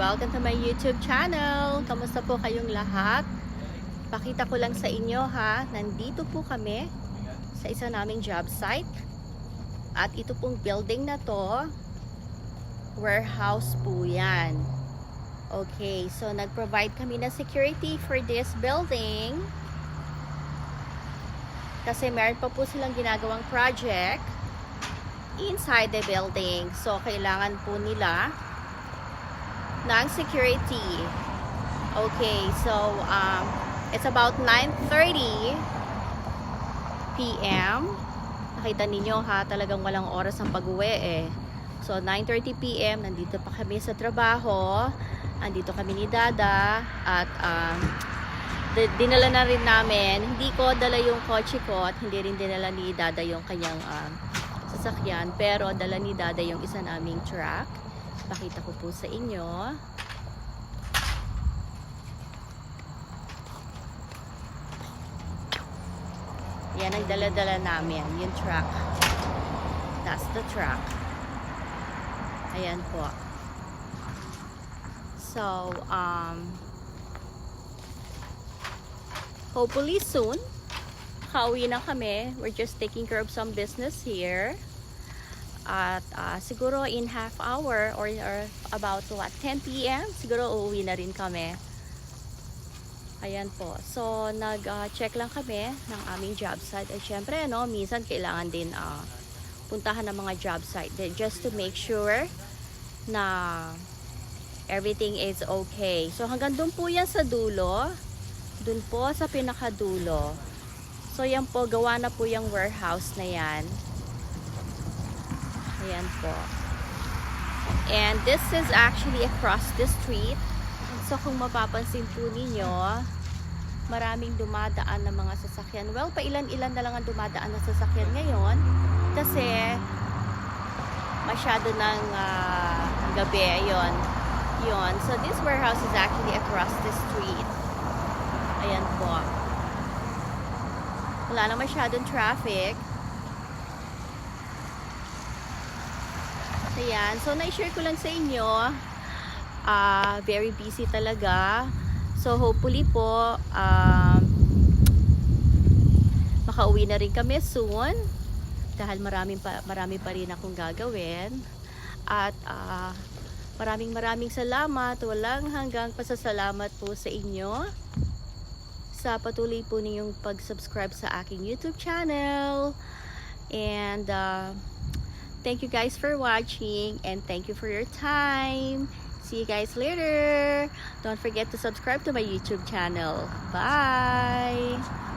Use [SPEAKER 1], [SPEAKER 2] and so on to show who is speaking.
[SPEAKER 1] welcome to my YouTube channel. Kamusta po kayong lahat? Pakita ko lang sa inyo ha, nandito po kami sa isa naming job site. At ito pong building na to, warehouse po yan. Okay, so nag-provide kami na security for this building. Kasi meron pa po silang ginagawang project inside the building. So, kailangan po nila ng security. Okay, so, it's about 9:30 p.m. Nakita ninyo ha, talagang walang oras ang pag-uwi eh. So, 9:30 p.m. nandito pa kami sa trabaho. Andito kami ni Dada. At, dinala na rin namin. Hindi ko dala yung kotse ko at hindi rin dinala ni Dada yung kanyang sasakyan. Pero dala ni Dada yung isa naming truck. Pakita ko po sa inyo. Yan ang dala-dala namin. Yung truck. That's the truck. Ayan po. So, hopefully soon, kauwi na kami. We're just taking care of some business here. At siguro in half hour or about what, 10 p.m. siguro uuwi na rin kami. Ayan po. So, nag-check lang kami ng aming job site. At syempre, no, minsan kailangan din puntahan ng mga job site just to make sure na everything is okay. So, hanggang dun po yan sa dulo. Dun po sa pinakadulo. So, yan po, gawa na po yung warehouse na yan. Ayan po. And this is actually across the street. So, kung mapapansin po ninyo, maraming dumadaan na mga sasakyan. Well, pailan-ilan na lang ang dumadaan na sasakyan ngayon. Kasi, masyado ng gabi. Yun. So, this warehouse is actually across the street. Ayan po. Wala na masyadong traffic. Ayan. So, na-share ko lang sa inyo. Very busy talaga. So, hopefully po, makauwi na rin kami soon. Dahil marami pa rin akong gagawin. At, maraming salamat. Walang hanggang pasasalamat po sa inyo. Sa patuloy po ninyong pag-subscribe sa aking YouTube channel. And, thank you guys for watching. And thank you for your time. See you guys later. Don't forget to subscribe to my YouTube channel. Bye!